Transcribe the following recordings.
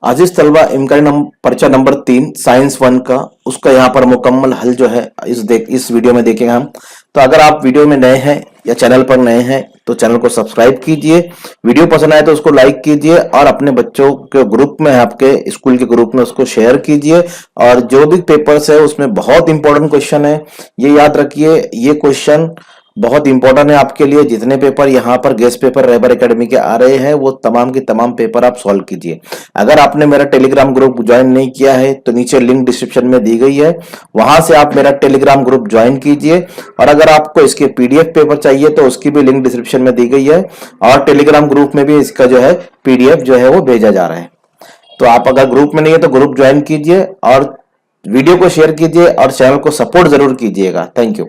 आजिज तलबा इम्कानी पर्चा number 3 science 1 का उसका यहाँ पर मुकम्मल हल जो है इस वीडियो में देखेंगे हम। तो अगर आप वीडियो में नए हैं या चैनल पर नए हैं तो चैनल को सब्सक्राइब कीजिए, वीडियो पसंद आए तो उसको लाइक कीजिए और अपने बच्चों के ग्रुप में, आपके स्कूल के ग्रुप में उसको शेयर कीजिए। और जो भी पेपर्स है उसमें बहुत इंपॉर्टेंट क्वेश्चन है, ये याद रखिए, ये क्वेश्चन बहुत इंपॉर्टेंट है आपके लिए। जितने पेपर यहाँ पर गेस्ट पेपर रेबर एकेडमी के आ रहे हैं वो तमाम के तमाम पेपर आप सॉल्व कीजिए। अगर आपने मेरा टेलीग्राम ग्रुप ज्वाइन नहीं किया है तो नीचे लिंक डिस्क्रिप्शन में दी गई है, वहां से आप मेरा टेलीग्राम ग्रुप ज्वाइन कीजिए। और अगर आपको इसके पीडीएफ पेपर चाहिए तो उसकी भी लिंक डिस्क्रिप्शन में दी गई है और टेलीग्राम ग्रुप में भी इसका जो है पीडीएफ जो है वो भेजा जा रहा है। तो आप अगर ग्रुप में नहीं है तो ग्रुप ज्वाइन कीजिए और वीडियो को शेयर कीजिए और चैनल को सपोर्ट जरूर कीजिएगा। Thank you.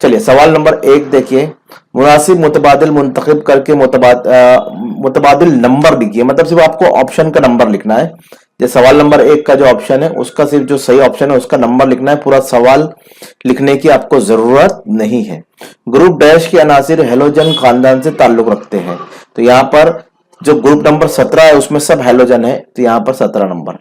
चलिए सवाल नंबर 1 देखिए, मुनासिब मुतबादिल मुंतखब करके मुतबादिल नंबर लिखिए। मतलब सिर्फ आपको ऑप्शन का नंबर लिखना है। जैसे सवाल नंबर 1 का जो ऑप्शन है उसका सिर्फ जो सही ऑप्शन है उसका नंबर लिखना है, पूरा सवाल लिखने की आपको जरूरत नहीं है। ग्रुप डैश के अनासिर हेलोजन खानदान से ताल्लुक रखते हैं। तो यहाँ पर जो ग्रुप नंबर 17 है उसमें सब हेलोजन है, तो यहाँ पर 17 नंबर।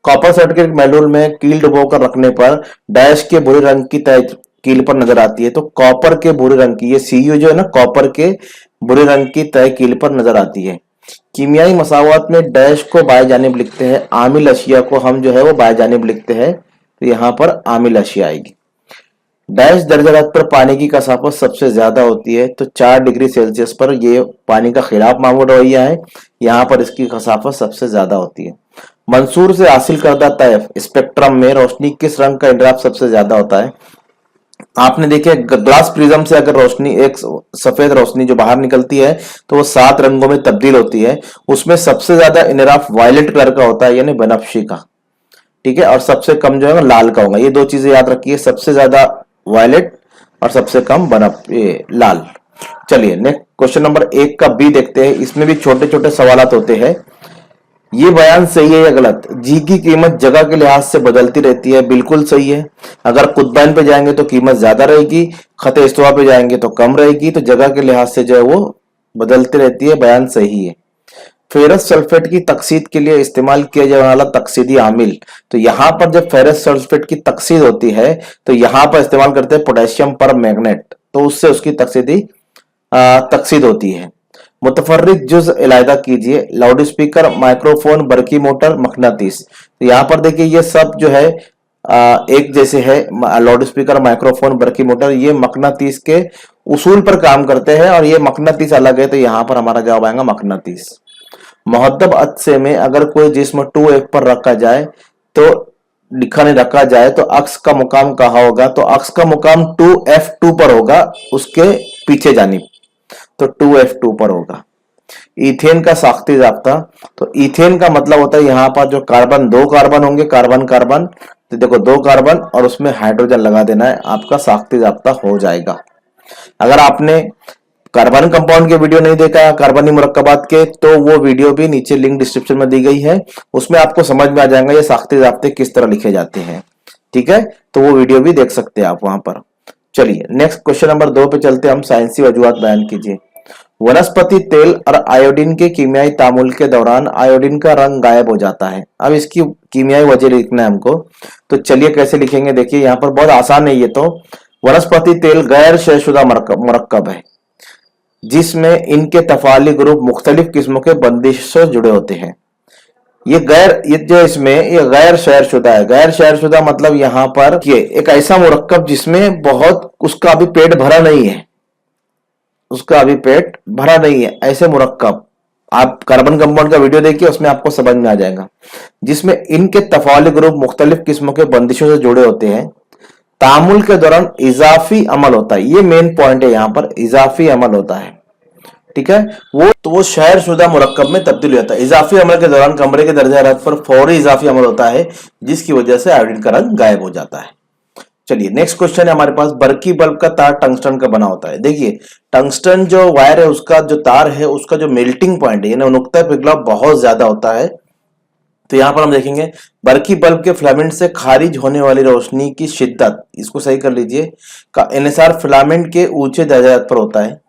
कॉपर सर्टिफिकेट मैनुअल में कील डुबोकर रखने पर डैश के भूरे रंग की तय कील पर नजर आती है। तो कॉपर के भूरे रंग की, ये सीयू जो है ना, कॉपर के भूरे रंग की तय कील पर नजर आती है। कीमियाई मसावात में डैश को बाएं जानिब लिखते हैं, आमिल अशिया को हम जो है वो बाएं जानिब लिखते हैं, तो यहाँ पर आमिल अशिया आएगी। डैश दर्जात पर पानी की कसाफत सबसे ज्यादा होती है, तो 4 डिग्री सेल्सियस पर ये पानी का खिलाफ मामूल रवैया है, यहाँ पर इसकी कसाफत सबसे ज्यादा होती है। मंसूर से हासिल करदा तैफ स्पेक्ट्रम में रोशनी किस रंग का इंड्राफ सबसे ज्यादा होता है। आपने देखे ग्लास प्रिज्म से अगर रोशनी, एक सफेद रोशनी जो बाहर निकलती है तो वो 7 रंगों में तब्दील होती है, उसमें सबसे ज्यादा इंड्राफ वायलेट कलर का होता है, यानी बनफशी का, ठीक है, और सबसे कम जो है लाल का होगा। ये 2 चीजें याद रखिए, सबसे ज्यादा वायलेट और सबसे कम लाल। चलिए नेक्स्ट क्वेश्चन नंबर 1 का बी देखते हैं। इसमें भी छोटे छोटे सवालात होते हैं। ये बयान सही है या गलत? जी की कीमत जगह के लिहाज से बदलती रहती है, बिल्कुल सही है। अगर कुतबैन पे जाएंगे तो कीमत ज्यादा रहेगी, खते इस्तवा पे जाएंगे तो कम रहेगी, तो जगह के लिहाज से जो है वो बदलती रहती है, बयान सही है। फेरस सल्फेट की तकसीद के लिए इस्तेमाल किया जाने वाला तकसीदी आमिल, तो यहाँ पर जब फेरस सल्फेट की तकसीद होती है तो यहाँ पर इस्तेमाल करते हैं पोटेशियम पर मैग्नेट, तो उससे उसकी तकसीद होती है। मुतफर्रिक जुज इलायदा कीजिए, लाउड स्पीकर, माइक्रोफोन, बरकी मोटर, मकनातीस। तो यहाँ पर देखिए ये सब जो है एक जैसे है, लाउड स्पीकर, माइक्रोफोन, बरकी मोटर, ये मकनातीस के उसूल पर काम करते हैं और ये मकनातीस अलग है, तो यहाँ पर हमारा जवाब आएगा मकनातीस। मुहद्दब अदसे में अगर कोई जिस्म 2F पर रखा जाए तो लिखा नहीं रखा जाए तो अक्स का मुकाम कहाँ होगा? तो अक्स का मुकाम 2F2 पर होगा, उसके पीछे जानिब, तो 2F2 पर होगा। इथेन का साख्ती जाब्ता, तो इथेन का मतलब होता है यहाँ पर जो कार्बन, 2 कार्बन होंगे, कार्बन कार्बन, तो देखो 2 कार्बन और उसमें हाइड्रोजन लगा देना है, आपका साख्ती जाब्ता हो जाएगा। अगर आपने कार्बन कंपाउंड के वीडियो नहीं देखा कार्बनी मुरक्कबात के, तो वो वीडियो भी नीचे लिंक डिस्क्रिप्शन में दी गई है, उसमें आपको समझ में आ जाएगा ये साख्ती जाब्ते किस तरह लिखे जाते हैं, ठीक है, तो वो वीडियो भी देख सकते हैं आप वहां पर। चलिए नेक्स्ट क्वेश्चन नंबर 2 पे चलते हम। साइंसी वजूहात बयान कीजिए। वनस्पति तेल और आयोडीन के कीमियाई तामुल के दौरान आयोडीन का रंग गायब हो जाता है। अब इसकी कीमियाई वजह लिखना है हमको, तो चलिए कैसे लिखेंगे, देखिए यहाँ पर बहुत आसान है। ये तो वनस्पति तेल गैर शयशुदा मुरक्कब है जिसमें इनके तफाली ग्रुप मुख्तलिफ किस्मों के बंदिश से जुड़े होते हैं। ये जो इसमें ये गैर शयरशुदा है। गैर शयरशुदा मतलब यहाँ पर ये एक ऐसा मुरक्कब जिसमें बहुत उसका अभी पेट भरा नहीं है, उसका अभी पेट भरा नहीं है, ऐसे मुरक्कब आप कार्बन कंपाउंड का वीडियो देखिए, उसमें आपको समझ में आ जाएगा, जिसमें इनके तफाली ग्रुप मुख्तलिफ किस्मों के बंदिशों से जुड़े होते हैं। तामुल के दौरान इजाफी अमल होता है, ये मेन पॉइंट है, यहाँ पर इजाफी अमल होता है, ठीक है, वो शहरशुदा मुरक्कब में तब्दील हो जाता है। इजाफी अमल के दौरान कमरे के दर्जा हरारत पर फौरी इजाफी अमल होता है, जिसकी वजह से आयोडीन का रंग गायब हो जाता है। चलिए नेक्स्ट क्वेश्चन है हमारे पास, बरकी बल्ब का तार टंगस्टन का बना होता है। देखिए टंगस्टन जो वायर है, उसका जो तार है, उसका जो मेल्टिंग पॉइंट है यानी नुक्ता पिघलाव बहुत ज्यादा होता है। तो यहां पर हम देखेंगे बरकी बल्ब के फिलामेंट से खारिज होने वाली रोशनी की शिद्दत, इसको सही कर लीजिए, का इन्हिसार फिलामेंट के ऊंचे दर्जात पर होता है।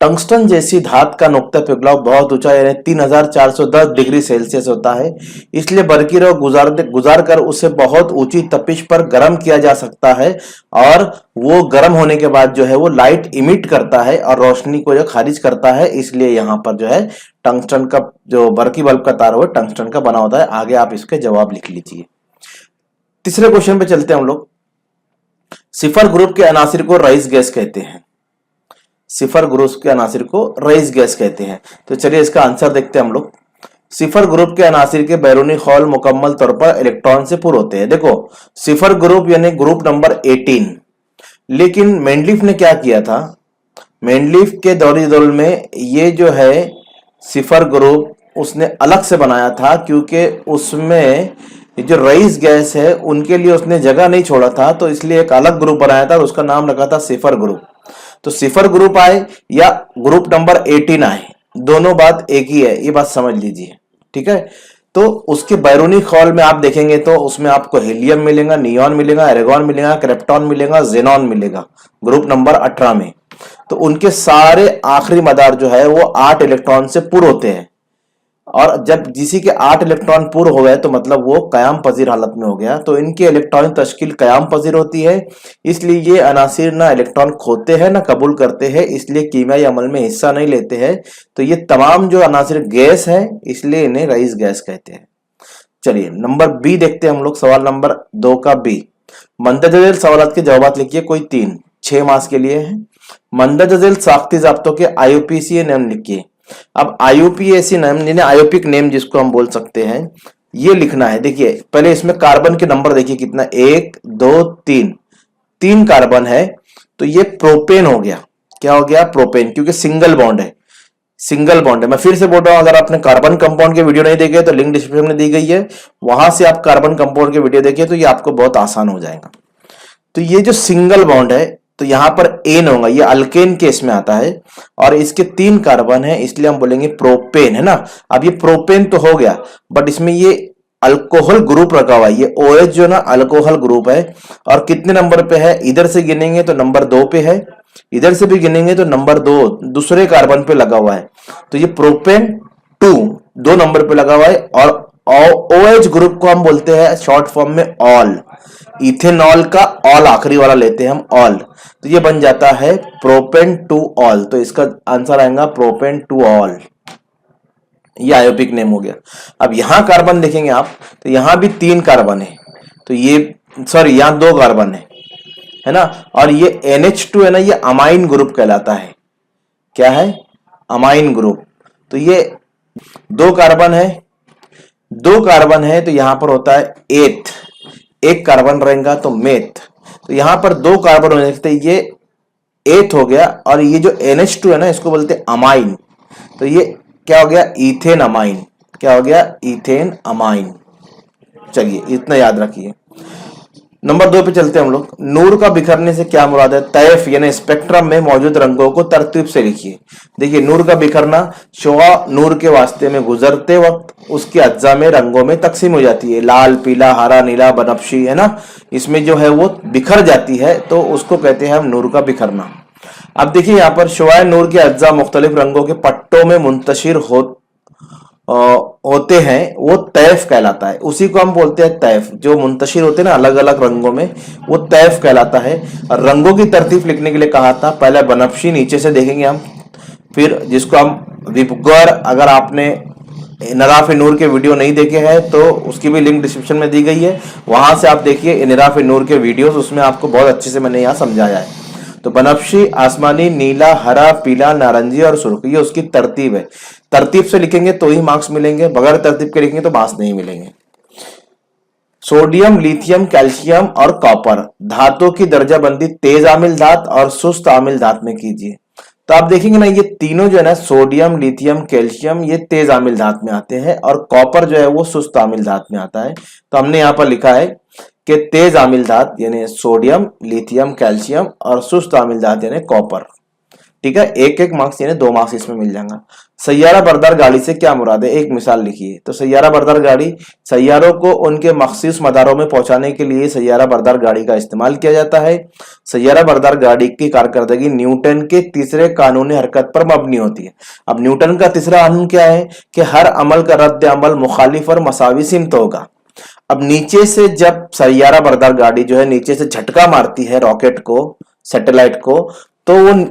टंगस्टन जैसी धात का नुक्ता पिघलाव बहुत ऊंचा यानी 3410 डिग्री सेल्सियस होता है, इसलिए बरकी रव गुजार कर उसे बहुत ऊंची तपिश पर गर्म किया जा सकता है और वो गर्म होने के बाद जो है वो लाइट इमिट करता है और रोशनी को जो खारिज करता है, इसलिए यहाँ पर जो है टंगस्टन का जो बरकी बल्ब का तार हो टंगस्टन का बना होता है। आगे आप इसके जवाब लिख लीजिए। तीसरे क्वेश्चन पे चलते हैं हम लोग। सिफर ग्रुप के अनासिर को रईस गैस कहते हैं। सिफर ग्रुप के अनासिर को रईस गैस कहते हैं। तो चलिए इसका आंसर देखते हैं हम लोग। सिफर ग्रुप के अनासिर के बैरूनी खौल मुकम्मल तौर पर इलेक्ट्रॉन से पूर्ण होते हैं। देखो सिफर ग्रुप यानी ग्रुप नंबर 18, लेकिन मेंडलीफ ने क्या किया था, मेंडलीफ के दौरी दौर में ये जो है सिफर ग्रुप उसने अलग से बनाया था, क्योंकि उसमें जो रईस गैस है उनके लिए उसने जगह नहीं छोड़ा था, तो इसलिए एक अलग ग्रुप बनाया था और उसका नाम रखा था सिफर ग्रुप। तो सिफर ग्रुप आए या ग्रुप नंबर 18 आए, दोनों बात एक ही है, ये बात समझ लीजिए, ठीक है। तो उसके बैरूनी खौल में आप देखेंगे तो उसमें आपको हीलियम मिलेगा, नियॉन मिलेगा, एरेगॉन मिलेगा, क्रिप्टॉन मिलेगा, जेनॉन मिलेगा ग्रुप नंबर 18 में। तो उनके सारे आखिरी मदार जो है वो 8 इलेक्ट्रॉन से पूर्ण होते हैं, और जब किसी के 8 इलेक्ट्रॉन पूर्ण हो गए तो मतलब वो कयाम पजीर हालत में हो गया। तो इनकी इलेक्ट्रॉनिक तश्कील कयाम पजीर होती है, इसलिए ये अनासिर ना इलेक्ट्रॉन खोते हैं ना कबूल करते हैं, इसलिए कीमियाई अमल में हिस्सा नहीं लेते हैं। तो ये तमाम जो अनासिर गैस है, इसलिए इन्हें रईस गैस कहते हैं। चलिए नंबर बी देखते हैं हम लोग। सवाल नंबर 2 का बी, मंदजल सवाल के जवाब लिखिए, कोई 6 मार्क्स के लिए है। मंदजल साख्ती ज़ाब्तों के IUPAC नाम लिखिए। अब IUPAC नाम आयोपिक नेम जिसको हम बोल सकते हैं, ये लिखना है। देखिए पहले इसमें कार्बन के नंबर देखिए कितना, 1 2 3 कार्बन है, तो ये प्रोपेन हो गया। क्या हो गया? प्रोपेन, क्योंकि सिंगल बॉन्ड है, सिंगल बॉन्ड है। मैं फिर से बोल रहा हूं, अगर आपने कार्बन कंपाउंड के वीडियो नहीं देखे तो लिंक डिस्क्रिप्शन में दी गई है, वहां से आप कार्बन कंपाउंड के वीडियो देखिए तो ये आपको बहुत आसान हो जाएगा। तो ये जो सिंगल बॉन्ड है तो यहां पर एन होगा, ये अल्केन केस में आता है, और इसके 3 कार्बन है, इसलिए हम बोलेंगे प्रोपेन, है ना। अब ये प्रोपेन तो हो गया, बट इसमें ये अल्कोहल ग्रुप रखा हुआ है, ये OH जो ना अल्कोहल ग्रुप है, और कितने नंबर पे है? इधर से गिनेंगे तो नंबर 2 पे है, इधर से भी गिनेंगे तो नंबर 2 दूसरे कार्बन पे लगा हुआ है। तो ये प्रोपेन 2 नंबर पे लगा हुआ है, और OH ग्रुप को हम बोलते हैं शॉर्ट फॉर्म में ऑल। इथेनॉल का ऑल आखिरी वाला लेते हैं हम, ऑल, तो ये बन जाता है प्रोपेन 2 ऑल। तो इसका आंसर आएगा प्रोपेन 2 ऑल, ये आयोपिक नेम हो गया। अब यहां कार्बन देखेंगे आप तो यहां भी 3 कार्बन है, तो ये सॉरी यहां 2 कार्बन है ना, और ये NH2 है ना, ये अमाइन ग्रुप कहलाता है। क्या है? Amine group. तो ये 2 कार्बन है, 2 कार्बन है, तो यहां पर होता है एथ, 1 कार्बन रहेगा तो मेथ। तो यहां पर 2 कार्बन हो सकते, ये एथ हो गया, और ये जो NH2 है ना इसको बोलते हैं अमाइन। तो ये क्या हो गया? Ethane amine. क्या हो गया? Ethane amine. चलिए इतना याद रखिए। नंबर 2 पे चलते हैं हम लोग। नूर का बिखरने से क्या मुराद है? तैफ यानी स्पेक्ट्रम में मौजूद रंगों को तरतीब से लिखिए। देखिए नूर का बिखरना, शुआ नूर के वास्ते में गुजरते वक्त उसके अज्जा में रंगों में तकसीम हो जाती है, लाल, पीला, हरा, नीला, बनफशी, है ना, इसमें जो है वो बिखर जाती है, तो उसको कहते हैं हम नूर का बिखरना। अब देखिए यहाँ पर शुआ नूर के अज्जा मुख्तलिफ रंगों के पट्टों में मुंतशिर होते हैं, वो तैफ कहलाता है। उसी को हम बोलते हैं तैफ, जो मुंतशिर होते हैं ना अलग अलग रंगों में, वो तैफ कहलाता है। और रंगों की तरतीब लिखने के लिए कहा था, पहले बनफशी नीचे से देखेंगे हम, फिर जिसको हम विपगर, अगर आपने इनराफ नूर के वीडियो नहीं देखे हैं तो उसकी भी लिंक डिस्क्रिप्शन में दी गई है, वहां से आप देखिए इनराफ नूर के वीडियोस, उसमें आपको बहुत अच्छे से मैंने यहाँ समझाया है। तो बनफशी, आसमानी, नीला, हरा, पीला, नारंगी और सुर्ख, ये उसकी तरतीब है। तरतीब से लिखेंगे तो ही मार्क्स मिलेंगे, बगैर तरतीब के लिखेंगे तो मार्क्स नहीं मिलेंगे। सोडियम, लिथियम, कैल्शियम और कॉपर धातुओं की दर्जाबंदी तेज आमिल धात और सुस्त आमिल धात में कीजिए। तो आप देखेंगे ना, ये तीनों जो है ना, सोडियम, लिथियम, कैल्शियम, ये तेज आमिल धात में आते हैं, और कॉपर जो है वो सुस्त आमिल धात में आता है। तो हमने यहाँ पर लिखा है कि तेज आमिल धात यानी सोडियम, लिथियम, कैल्शियम, और सुस्त आमिल धात यानी कॉपर। ठीक है, एक एक मार्क्स यानी 2 मार्क्स इसमें मिल जाएगा। सैयारा बरदार गाड़ी से क्या मुराद है, एक मिसाल लिखिए। तो सैयारा बरदार गाड़ी, सैयारों को उनके मखसूस मदारों में पहुंचाने के लिए सैयारा बरदार गाड़ी का इस्तेमाल किया जाता है। सैयारा बरदार गाड़ी की कारकर्दगी न्यूटन के तीसरे कानून हरकत पर मबनी होती है। अब न्यूटन का तीसरा कानून क्या है कि हर अमल का रद्द अमल मुखालिफ और मसावी सिमत होगा। अब नीचे से जब सैयारा बरदार गाड़ी जो है नीचे से झटका मारती है रॉकेट को, सैटेलाइट को, तो वो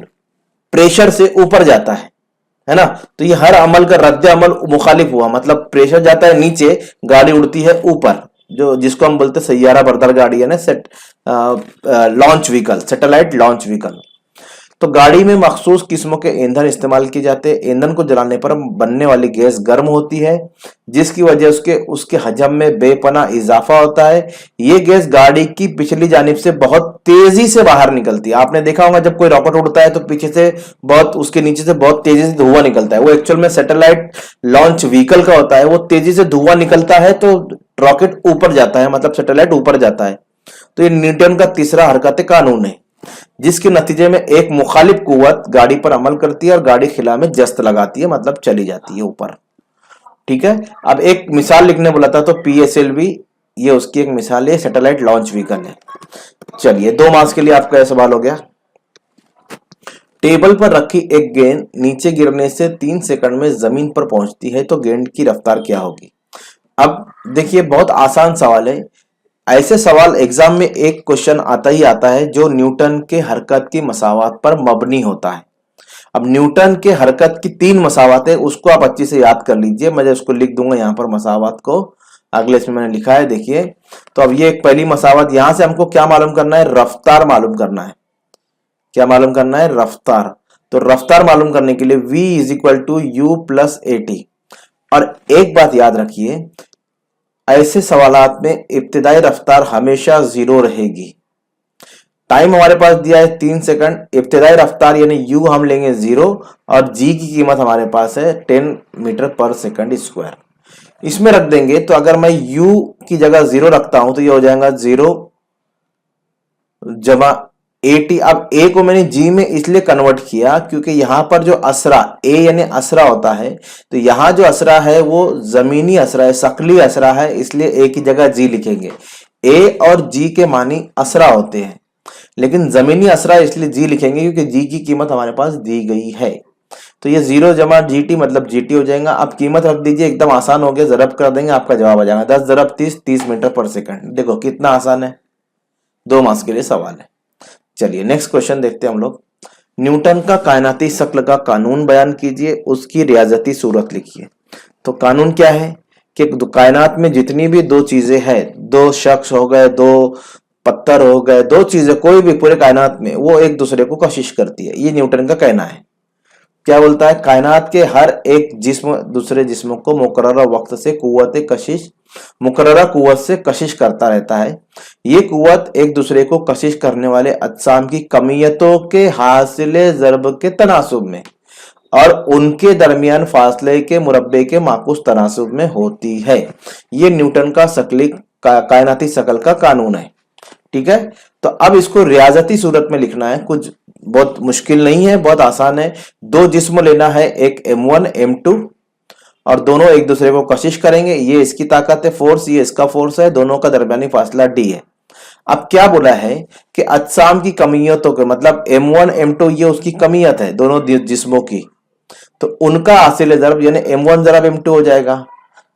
प्रेशर से ऊपर जाता है ना। तो ये हर अमल का रद्द अमल मुखालिफ हुआ, मतलब प्रेशर जाता है नीचे, गाड़ी उड़ती है ऊपर, जो जिसको हम बोलते हैं सैयारा बरदार गाड़ी है ना, launch vehicle, satellite launch vehicle. तो गाड़ी में मखसूस किस्मों के ईंधन इस्तेमाल किए जाते हैं। ईंधन को जलाने पर बनने वाली गैस गर्म होती है, जिसकी वजह उसके हजम में बेपना इजाफा होता है। ये गैस गाड़ी की पिछली जानिब से बहुत तेजी से बाहर निकलती है। आपने देखा होगा जब कोई रॉकेट उड़ता है तो पीछे से बहुत, उसके नीचे से बहुत तेजी से धुआं निकलता है। वो एक्चुअल में सैटेलाइट लॉन्च व्हीकल का होता है, वो तेजी से धुआं निकलता है तो रॉकेट ऊपर जाता है, मतलब सैटेलाइट ऊपर जाता है। तो ये न्यूटन का तीसरा हरकत कानून है, जिसके नतीजे में एक मुखालिफ कुव्वत गाड़ी पर अमल करती है और गाड़ी खिला में जस्त लगाती है, मतलब चली जाती है ऊपर। ठीक है, अब एक मिसाल लिखने बोला था, तो PSLV ये उसकी एक मिसाल है, सैटेलाइट लॉन्च व्हीकल है। चलिए 2 मार्क्स के लिए आपका यह सवाल हो गया। टेबल पर रखी एक गेंद नीचे गिरने से 3 सेकंड में जमीन पर पहुंचती है, तो गेंद की रफ्तार क्या होगी। अब देखिए बहुत आसान सवाल है। ऐसे सवाल एग्जाम में एक क्वेश्चन आता ही आता है जो न्यूटन के हरकत की मसावत पर मबनी होता है। अब न्यूटन के हरकत की 3 मसावत है, उसको आप अच्छे से याद कर लीजिए। मैं उसको लिख दूंगा यहाँ पर मसावत को, अगले इसमें मैंने लिखा है, देखिए। तो अब ये एक पहली मसावत, यहां से हमको क्या मालूम करना है, रफ्तार मालूम करना है। क्या मालूम करना है, रफ्तार। तो रफ्तार मालूम करने के लिए v = u + at। और एक बात याद रखिए, ऐसे सवालात में इब्तिदाई रफ्तार हमेशा 0 रहेगी। टाइम हमारे पास दिया है 3 सेकंड, इब्तिदाई रफ्तार यानी u हम लेंगे 0 और g की कीमत हमारे पास है 10 मीटर पर सेकंड स्क्वायर। इसमें रख देंगे, तो अगर मैं u की जगह 0 रखता हूं तो ये हो जाएगा 0 जमा 80। अब a को मैंने g में इसलिए कन्वर्ट किया क्योंकि यहां पर जो असरा a यानी असरा होता है, तो यहां जो असरा है वो जमीनी असरा है, शकली असरा है, इसलिए a की जगह g लिखेंगे। a और g के मानी असरा होते हैं, लेकिन जमीनी असरा इसलिए g लिखेंगे क्योंकि g की कीमत हमारे पास दी गई है। तो ये 0 जमा GT मतलब GT हो जाएगा। अब कीमत रख दीजिए, एकदम आसान हो गया, जरब कर देंगे, आपका जवाब आ जाएगा 10 × 30 30 मीटर पर सेकंड। देखो कितना आसान है, 2 मार्क्स के लिए सवाल है। चलिए नेक्स्ट क्वेश्चन देखते हैं हम लोग। न्यूटन का कायनाती शक्ल का कानून बयान कीजिए, उसकी रियाजती सूरत लिखिए। तो कानून क्या है कि कायनात में जितनी भी 2 चीजें हैं, 2 शख्स हो गए, 2 पत्थर हो गए, 2 चीजें, कोई भी पूरे कायनात में, वो एक दूसरे को कशिश करती है। ये न्यूटन का कहना है। क्या बोलता है, कायनात के हर एक जिस्म दूसरे जिस्म को मुकर्रर वक्त से मुकर्ररा कुव्वत से कशिश करता रहता है। ये कुव्वत एक दूसरे को कशिश करने वाले अज्साम की कमियतों के हासिले ज़र्ब के तनासुब में और उनके दरमियान फासले के मुरब्बे के माकूस तनासुब में होती है। ये न्यूटन का कायनाती शकल का कानून है। ठीक है, तो अब इसको रियाजती सूरत में लिखना है। कुछ बहुत मुश्किल नहीं है, बहुत आसान है। 2 जिस्म लेना है, एक M1 M2, और दोनों एक दूसरे को कशिश करेंगे। ये इसकी ताकत है, फोर्स, ये इसका फोर्स है, दोनों का दरमियानी फासला d है। अब क्या बोला है कि अज्साम की कमियतों के, मतलब M1 M2 ये उसकी कमियत है दोनों जिस्मों की, तो उनका हासिल ज़र्ब यानी M1 ज़रब M2 हो जाएगा,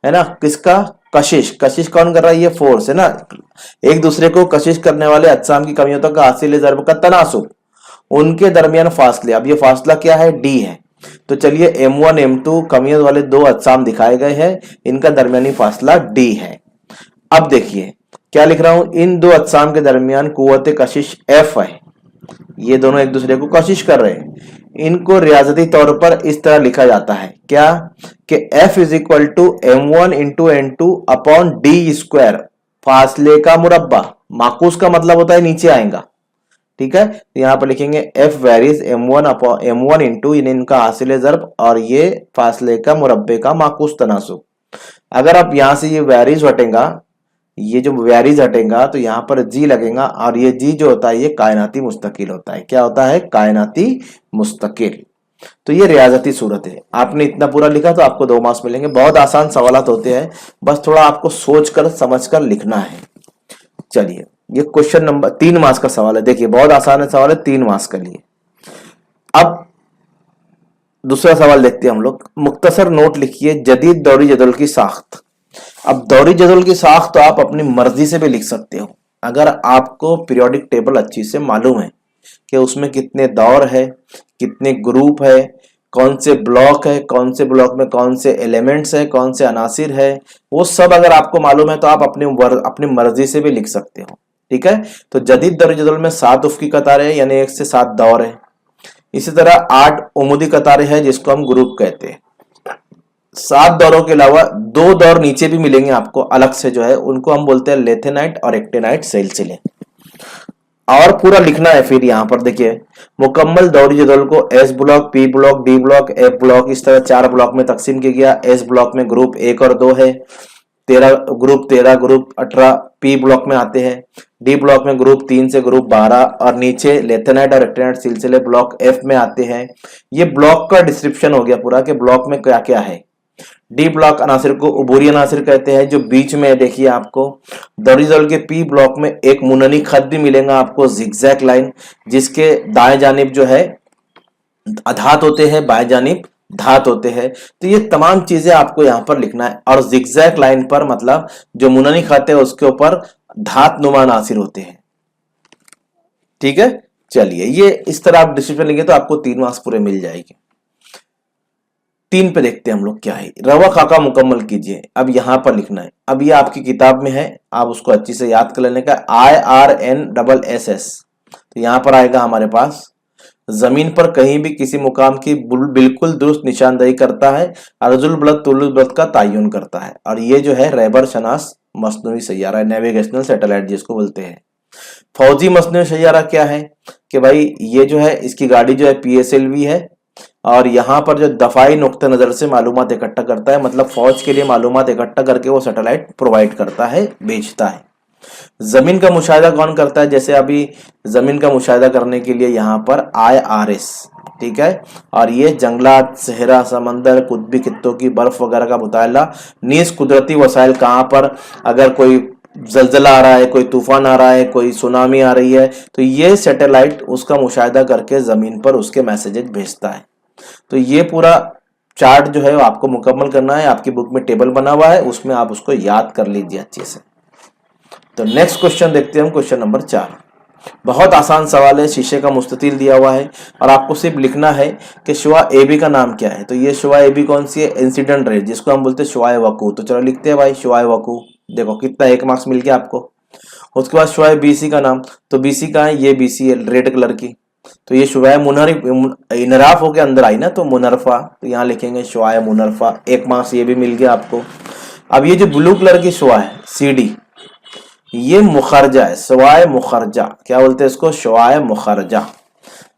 है ना। किसका, कशिश कौन कर रहा है, ये फोर्स है ना। एक दूसरे को कशिश करने वाले अज्साम की कमियतों का हासिल ज़र्ब का तनासुब, उनके दरमियान फासले। अब ये फासला क्या है, d है। तो चलिए M1 M2 कमियत वाले 2 अज्साम दिखाए गए हैं, इनका दरमियानी फासला d है। अब देखिए क्या लिख रहा हूं, इन 2 अज्साम के दरमियान कुव्वत कशिश F है। ये दोनों एक दूसरे को कशिश कर रहे हैं। इनको रियाजती तौर पर इस तरह लिखा जाता है, क्या कि F = M1 × N2 upon d², फासले का मुरब्बा। माकूस का मतलब होता है नीचे आएगा। ठीक है, तो यहां पर लिखेंगे F वेरीज M1 इंटू इनका हासिल ज़र्ब और ये फासले का मुरब्बे का माकूस तनासुब। अगर आप यहां से ये वेरीज हटेगा, ये जो वेरीज हटेगा तो यहाँ पर जी लगेगा, और ये जी जो होता है ये कायनाती मुस्तकिल होता है। क्या होता है? कायनाती मुस्तकिल। तो ये रियाजती सूरत है। आपने इतना पूरा लिखा तो आपको 2 मार्क्स मिलेंगे। बहुत आसान सवालात होते हैं, बस थोड़ा आपको सोच कर समझ कर लिखना है। चलिए, ये क्वेश्चन नंबर 3 मार्क्स का सवाल है। देखिए बहुत आसान है सवाल है 3 मार्क्स के लिए। अब दूसरा सवाल देखते हैं हम लोग। मुख्तसर नोट लिखिए जदीद दौरी जदवल की साख्त। अब दौरी जदवल की साख्त तो आप अपनी मर्जी से भी लिख सकते हो, अगर आपको पीरियोडिक टेबल अच्छी से मालूम है कि उसमें कितने दौर है, कितने ग्रुप है, कौन से ब्लॉक है, कौन से ब्लॉक में कौन से एलिमेंट्स है, कौन से अनासिर है, वो सब अगर आपको मालूम है तो आप अपनी मर्जी से भी लिख सकते हो। ठीक है, तो जदीद दौरी जदवल में 7 उफ़क़ी कतारें हैं, यानी 1 से 7 दौर है। इसी तरह 8 उमूदी कतारें हैं जिसको हम ग्रुप कहते हैं। 7 दौरों के अलावा 2 दौर नीचे भी मिलेंगे आपको अलग से, जो है उनको हम बोलते हैं लेथेनाइट और एक्टेनाइट सिलसिले। और पूरा लिखना है। फिर यहाँ पर देखिए, मुकम्मल दौरी जदवल को S block, P block, D block, F block, इस तरह 4 ब्लॉक में तकसीम किया गया। एस ब्लॉक में ग्रुप 1 और 2 है, 13 ग्रुप 18 पी ब्लॉक में आते हैं। डी ब्लॉक में ग्रुप 3 से ग्रुप 12, और नीचे लेथेनाइट और एक्टेनाइट सिलसिले ब्लॉक एफ में आते हैं। ये ब्लॉक का डिस्क्रिप्शन हो गया पूरा कि ब्लॉक में क्या क्या है। डी ब्लॉक अनासिर को उबूरी अनासिर कहते हैं, जो बीच में देखिए आपको दौरी जदवल के पी ब्लॉक में एक मुननी खत भी मिलेगा आपको, जिगजैग लाइन, जिसके दाएं जानिब जो है अधात होते हैं, बाएं जानिब धात होते हैं। तो ये तमाम चीजें आपको यहाँ पर लिखना है। और जिगजैग लाइन पर मतलब जो मुननी खत है उसके ऊपर धात नुमा अनासिर होते हैं। ठीक है, चलिए ये इस तरह आप डिस्क्रिप्शन लिखेंगे तो आपको 3 मार्क्स पूरे मिल जाएंगे। 3 पे देखते हैं हम लोग क्या है। रवा खाका मुकम्मल कीजिए। अब यहां पर लिखना है। अब ये आपकी किताब में है, आप उसको अच्छी से याद कर लेने का। IRNSS, तो यहां पर आएगा हमारे पास, जमीन पर कहीं भी किसी मुकाम की बिल्कुल दुरुस्त निशानदेही करता है, अर्जुल बुलंद तुलुल बुलंद का तयन करता है। और ये जो है रहबर शनास मसनूई सैयारा, नेविगेशनल सैटेलाइट जिसको बोलते हैं। फौजी मसनूई सैयारा क्या है कि भाई ये जो है इसकी गाड़ी जो है PSLV है, और यहाँ पर जो दफाई नुक्ते नजर से मालूमात इकट्ठा करता है, मतलब फौज के लिए मालूमात इकट्ठा करके वो सैटेलाइट प्रोवाइड करता है, बेचता है। जमीन का मुशाहिदा कौन करता है? जैसे अभी जमीन का मुशाहिदा करने के लिए यहाँ पर IRS, ठीक है। और ये जंगलात, सहरा, समंदर, कुतबी खित्तों की बर्फ वगैरह का मुताला, नीज कुदरती वसाइल, कहाँ पर अगर कोई जलजला आ रहा है, कोई तूफान आ रहा है, कोई सुनामी आ रही है, तो ये सैटेलाइट उसका मुशाहिदा करके जमीन पर उसके मैसेजेस भेजता है। तो ये पूरा चार्ट जो है आपको मुकम्मल करना है। आपकी बुक में टेबल बना हुआ है, उसमें आप उसको याद कर लीजिए अच्छे से। तो नेक्स्ट क्वेश्चन देखते हैं हम, क्वेश्चन नंबर 4। बहुत आसान सवाल है, शीशे का मुस्ततील दिया हुआ है और आपको सिर्फ लिखना है कि शुआ AB का नाम क्या है। तो ये शुआ AB कौन सी है? इंसिडेंट रेट, जिसको हम बोलते हैं शुआ वकू। तो चलो लिखते हैं भाई शुआ वकू। देखो कितना 1 मार्क्स मिल गया आपको। उसके बाद शुआ BC का नाम, तो BC का है, ये BC है रेड कलर की, तो ये शुआ इनराफ होके अंदर आई ना, तो मुनरफा, तो यहाँ लिखेंगे शुआ मुनरफा। 1 मार्क्स ये भी मिल गया आपको। अब ये जो ब्लू कलर की शुआ है CD, ये मुखरजा है, शुआ मुखरजा, क्या बोलते हैं इसको? शुआ मुखरजा।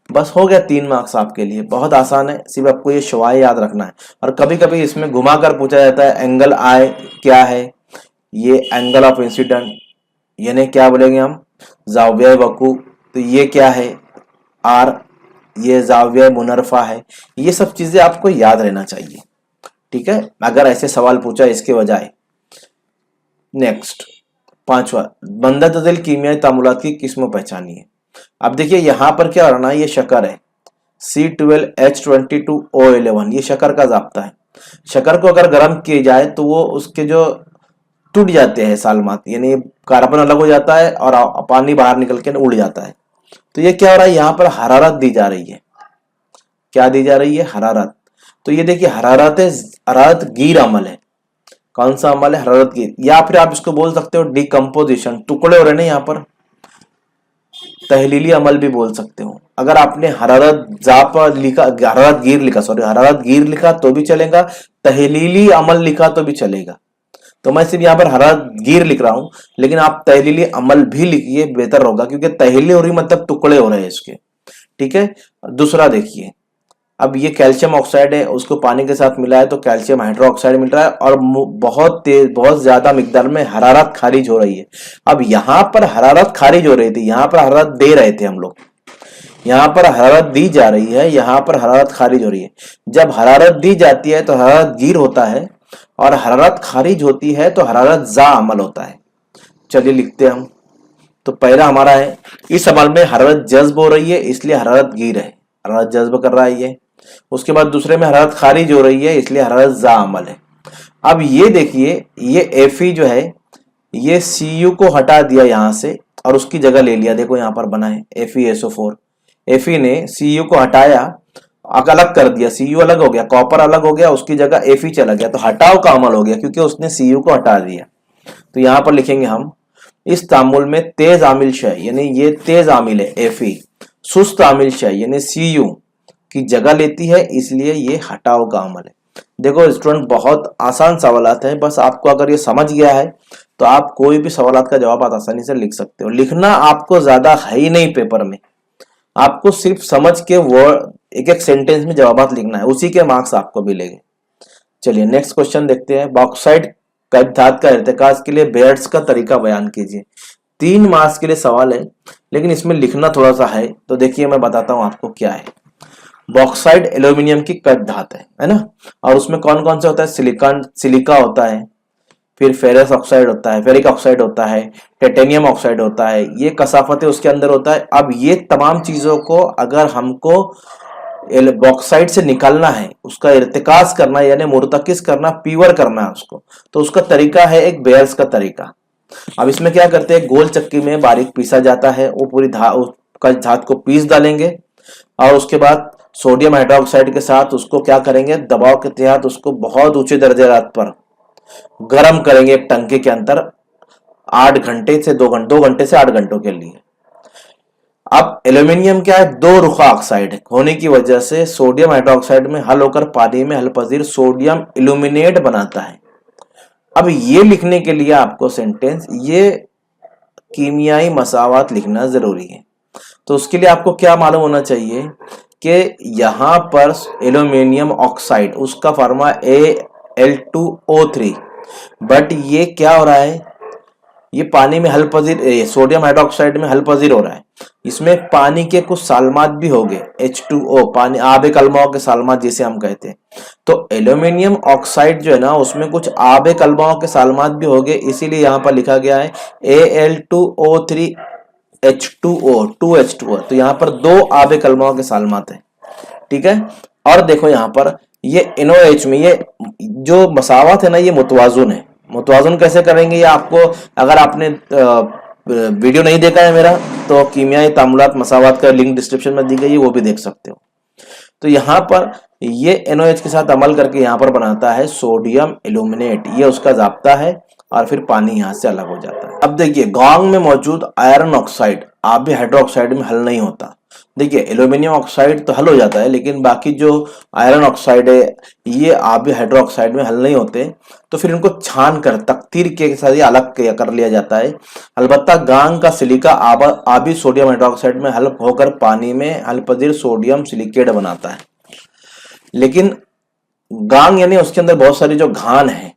बस हो गया 3 मार्क्स आपके लिए। बहुत आसान है, सिर्फ आपको ये शुआ याद रखना है। और कभी कभी इसमें घुमाकर पूछा जाता है एंगल I क्या है? ये एंगल ऑफ इंसिडेंट, यानी क्या बोलेंगे हम? जाविया वकू। तो ये क्या है? R, ये जाविया मुनरफा है। ये सब चीजें आपको याद रहना चाहिए, ठीक है, अगर ऐसे सवाल पूछा इसके बजाय। नेक्स्ट 5वां, बंदा तदिल कीमियाई तामुलात की किस्म पहचानिए। अब देखिए यहाँ पर क्या करना है, ये शक्कर है C12H22O11, ये शक्कर का जाब्ता है। शक्कर को अगर गर्म किया जाए तो वो उसके जो टूट जाते हैं सालमात, यानी कार्बन अलग हो जाता है और पानी बाहर निकल के उड़ जाता है। तो ये क्या हो रहा है, यहाँ पर हरारत दी जा रही है। क्या दी जा रही है? हरारत। तो ये देखिए हरारत गिर अमल है। कौन सा अमल है? हरारत गिर। या फिर आप इसको बोल सकते हो डिकम्पोजिशन, टुकड़े हो रहे हैं यहाँ पर, तहलीली अमल भी बोल सकते हो। अगर आपने हरारत गिर लिखा तो भी चलेगा, तहलीली अमल लिखा तो भी चलेगा। तो मैं सिर्फ यहाँ पर हरारत गिर लिख रहा हूं, लेकिन आप तहलीली अमल भी लिखिए, बेहतर होगा, क्योंकि तहलीली हो रही मतलब टुकड़े हो रहे हैं इसके, ठीक है। दूसरा देखिए, अब ये कैल्शियम ऑक्साइड है, उसको पानी के साथ मिला है तो कैल्शियम हाइड्रोक्साइड मिल रहा है और बहुत तेज, बहुत ज्यादा मिकदार में हरारत खारिज हो रही है। अब यहाँ पर हरारत खारिज हो रही थी, यहाँ पर हरारत दे रहे थे हम लोग, यहाँ पर हरारत दी जा रही है, यहाँ पर हरारत खारिज हो रही है। जब हरारत दी जाती है तो हरारत गिर होता है और हरारत खारिज होती है तो हरारत जा अमल होता है। चलिए लिखते हैं हम। तो पहला हमारा है, इस अमल में हरारत जज्ब हो रही है इसलिए हरारत गिर है, हरारत जज्ब कर रहा है ये। उसके बाद दूसरे में हरारत खारिज हो रही है इसलिए हरारत जा अमल है। अब ये देखिए, ये Fe जो है ये Cu को हटा दिया यहाँ से और उसकी जगह ले लिया। देखो यहाँ पर बना है FeSO4। Fe ने Cu को हटाया, अलग कर दिया, Cu अलग हो गया, कॉपर अलग हो गया, उसकी जगह Fe चला गया, तो हटाव का अमल हो गया क्योंकि उसने Cu को हटा दिया। तो यहाँ पर लिखेंगे हम, इस तामुल में तेज आमिल शय यानी ये तेज आमिल है Fe, सुस्त आमिल शय यानी Cu की जगह लेती है इसलिए ये हटाव का अमल है। देखो स्टूडेंट, बहुत आसान सवालात है, बस आपको अगर ये समझ गया है तो आप कोई भी सवालात का जवाब आप आसानी से लिख सकते हो। लिखना आपको ज्यादा है ही नहीं पेपर में, आपको सिर्फ समझ के वर्ड एक एक सेंटेंस में जवाब लिखना है, उसी के मार्क्स आपको मिलेंगे। चलिए नेक्स्ट क्वेश्चन देखते हैं। बॉक्साइट धातु का इर्तिकाज के लिए बेयर्स का तरीका बयान कीजिए। 3 मार्क्स के लिए सवाल है लेकिन इसमें लिखना थोड़ा सा है, तो देखिए मैं बताता हूं आपको क्या है। बॉक्साइट एल्यूमिनियम की कट धातु है ना, और उसमें कौन कौन से होता है, सिलिका होता है, फिर फेरस ऑक्साइड होता है, फेरिक ऑक्साइड होता है, टाइटेनियम ऑक्साइड होता है, ये कसाफत उसके अंदर होता है। अब ये तमाम चीजों को अगर हमको बॉक्साइट से निकालना है, उसका इर्तिकाज करना है यानी मुर्तकिस करना, पीवर करना है उसको, तो उसका तरीका है एक बेयर्स का तरीका। अब इसमें क्या करते हैं, गोल चक्की में बारीक पीसा जाता है, वो पूरी धातु को पीस डालेंगे और उसके बाद सोडियम हाइड्रोक्साइड के साथ उसको क्या करेंगे, दबाव के तहत उसको बहुत ऊंचे दर्जात पर गर्म करेंगे एक टंकी के अंदर 8 घंटे से 2 घंटे से 8 घंटों के लिए। अब एल्यूमिनियम क्या है, 2 रुखा ऑक्साइड होने की वजह से सोडियम हाइड्रोक्साइड में हल होकर पानी में हल पजीर सोडियम इल्यूमिनेट बनाता है। अब ये लिखने के लिए आपको सेंटेंस, ये कीमियाई मसावात लिखना जरूरी है। तो उसके लिए आपको क्या मालूम होना चाहिए कि यहाँ पर एल्यूमिनियम ऑक्साइड उसका फार्मूला Al2O3, बट ये क्या हो रहा है, ये पानी में हल पजीर, सोडियम हाइड्रोक्साइड में हल पजीर हो रहा है। इसमें पानी के कुछ सालमात भी हो गए, H2O, पानी आबे कलमाओं के सालमात जिसे हम कहते हैं। तो एल्यूमिनियम ऑक्साइड जो है ना, उसमें कुछ आबे कलमाओं के सालमात भी हो गए, इसीलिए यहाँ पर लिखा गया है Al2O3 H2O 2H2O। तो यहाँ पर 2 आबे कलमाओं के सालमात है, ठीक है। और देखो यहाँ पर ये NOH में ये जो मसावत है ना, ये मुतवाजुन है। मुतवाजुन कैसे करेंगे ये आपको, अगर आपने वीडियो नहीं देखा है मेरा, तो कीमियाई तामुलात मसावत का लिंक डिस्क्रिप्शन में दी गई है, वो भी देख सकते हो। तो यहाँ पर ये NOH के साथ अमल करके यहाँ पर बनाता है सोडियम इल्यूमिनेट, ये उसका जाब्ता है और फिर पानी यहाँ से अलग हो जाता है। अब देखिए गांग में मौजूद आयरन ऑक्साइड आबे हाइड्रोक्साइड में हल नहीं होता। देखिए एल्यूमिनियम ऑक्साइड तो हल हो जाता है, लेकिन बाकी जो आयरन ऑक्साइड है ये आबे हाइड्रोक्साइड में हल नहीं होते, तो फिर इनको छान कर तकतीर के साथ ये अलग कर लिया जाता है। अलबत्ता गांग का सिलिका आबी सोडियम हाइड्रोक्साइड में हल होकर पानी में हल पजीर सोडियम सिलिकेट बनाता है। लेकिन गांग यानी उसके अंदर बहुत सारी जो घान है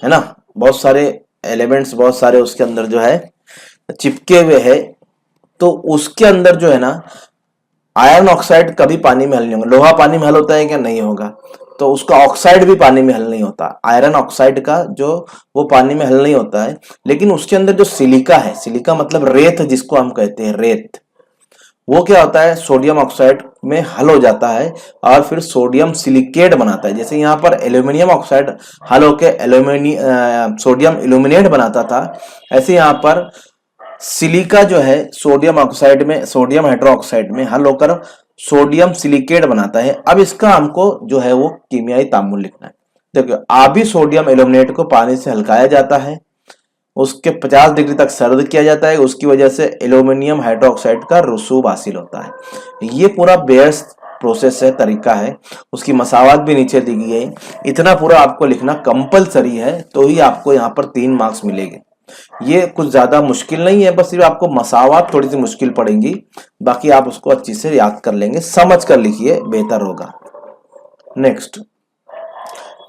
ना, बहुत सारे एलिमेंट्स, बहुत सारे उसके अंदर जो है चिपके हुए है, तो उसके अंदर जो है ना आयरन ऑक्साइड कभी पानी में हल नहीं होगा। लोहा पानी में हल होता है क्या, नहीं होगा, तो उसका ऑक्साइड भी पानी में हल नहीं होता। आयरन ऑक्साइड का जो वो पानी में हल नहीं होता है, लेकिन उसके अंदर जो सिलिका है, सिलिका मतलब रेत जिसको हम कहते हैं रेत, वो क्या होता है सोडियम ऑक्साइड में हल हो जाता है और फिर सोडियम सिलिकेट बनाता है। जैसे यहाँ पर एल्यूमिनियम ऑक्साइड हल होकर सोडियम इल्यूमिनेट बनाता था, ऐसे यहाँ पर सिलिका जो है सोडियम ऑक्साइड में, सोडियम हाइड्रोक्साइड में हल होकर सोडियम सिलिकेट बनाता है। अब इसका हमको जो है वो कीमियाई तामुल लिखना है। देखिए आबी सोडियम इल्यूमिनेट को पानी से हल्काया जाता है, उसके 50 डिग्री तक सर्द किया जाता है, उसकी वजह से एल्यूमिनियम हाइड्रोक्साइड का रसूब हासिल होता है। ये पूरा बेयर्स प्रोसेस है, तरीका है, उसकी मसावत भी नीचे दी गई है। इतना पूरा आपको लिखना कंपलसरी है, तो ही आपको यहाँ पर 3 मार्क्स मिलेंगे। ये कुछ ज्यादा मुश्किल नहीं है, बस सिर्फ आपको मसावात थोड़ी सी मुश्किल पड़ेंगी, बाकी आप उसको अच्छी से याद कर लेंगे, समझ कर लिखिए बेहतर होगा। नेक्स्ट,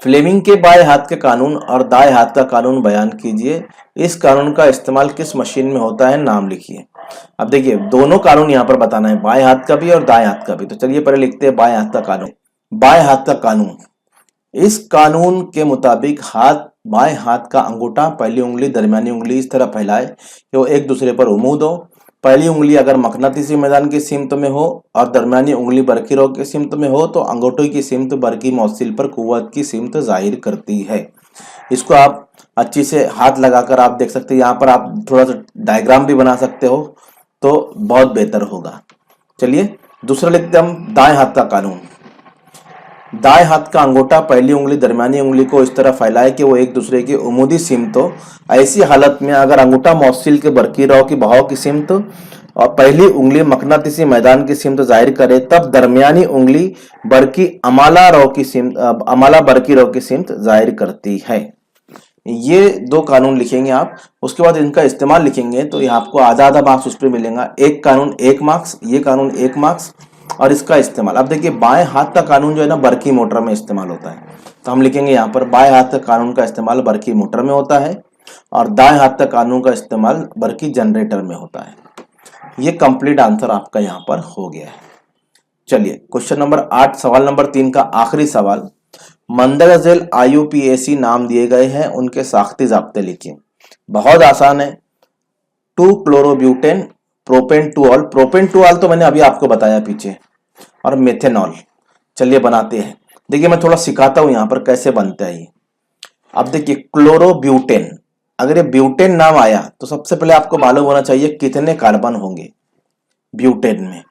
फ्लेमिंग के बाएं हाथ के कानून और दाएं हाथ का कानून बयान कीजिए। इस कानून का इस्तेमाल किस मशीन में होता है, नाम लिखिए। अब देखिए दोनों कानून यहाँ पर बताना है, बाएं हाथ का भी और दाएं हाथ का भी। तो चलिए पहले लिखते हैं बाएं हाथ का कानून। बाएं हाथ का कानून, इस कानून के मुताबिक बाएं हाथ का अंगूठा, पहली उंगली, दरमियानी उंगली इस तरह फैलाए कि वो एक दूसरे पर उम्मीद हो। पहली उंगली अगर मकनातीसी मैदान की सिमत में हो और दरमियानी उंगली बरकी रो की सिमत में हो तो अंगूठे की सिमत बरकी मौसिल पर कुव्वत की सिमत जाहिर करती है। इसको आप अच्छी से हाथ लगाकर आप देख सकते हैं, यहाँ पर आप थोड़ा सा डायग्राम भी बना सकते हो तो बहुत बेहतर होगा। चलिए दूसरा लिखते हैं हम दाएं हाथ का कानून। दाएं हाथ का अंगूठा, पहली उंगली, दरमियानी उंगली को इस तरह फैलाए कि वो एक दूसरे की उमूदी सिमत हो। ऐसी हालत में अगर अंगूठा मौसिल के बरकी रहो की बहाव की सिमत और पहली उंगली मकनातीसी मैदान की सिमत जाहिर करे, तब दरमियानी उंगली बरकी अमाला बरकी रो की सिमत जाहिर करती है। ये दो कानून लिखेंगे आप, उसके बाद इनका इस्तेमाल लिखेंगे तो ये आपको आधा आधा मार्क्स उस पर मिलेगा। एक कानून 1 मार्क्स, ये कानून 1 मार्क्स और इसका इस्तेमाल। अब देखिए बाएं हाथ का कानून जो है ना बरकी मोटर में इस्तेमाल होता है, तो हम लिखेंगे यहाँ पर बाएं हाथ का कानून का इस्तेमाल बरकी मोटर में होता है और दाएं हाथ का कानून का इस्तेमाल बरकी जनरेटर में होता है। ये कंप्लीट आंसर आपका यहाँ पर हो गया है। चलिए क्वेश्चन नंबर 8, सवाल नंबर 3 का आखिरी सवाल। मंदरजेल IUPAC नाम दिए गए हैं, उनके साख्ती जाब्ते लिखिए। बहुत आसान है। 2 chlorobutane propane two all, propane two all तो मैंने अभी आपको बताया पीछे, और मेथेनॉल। चलिए बनाते हैं। देखिए मैं थोड़ा सिखाता हूं यहाँ पर कैसे बनता है ये। अब देखिए क्लोरोब्यूटेन, अगर ये ब्यूटेन नाम आया तो सबसे पहले आपको मालूम होना चाहिए कितने कार्बन होंगे ब्यूटेन में।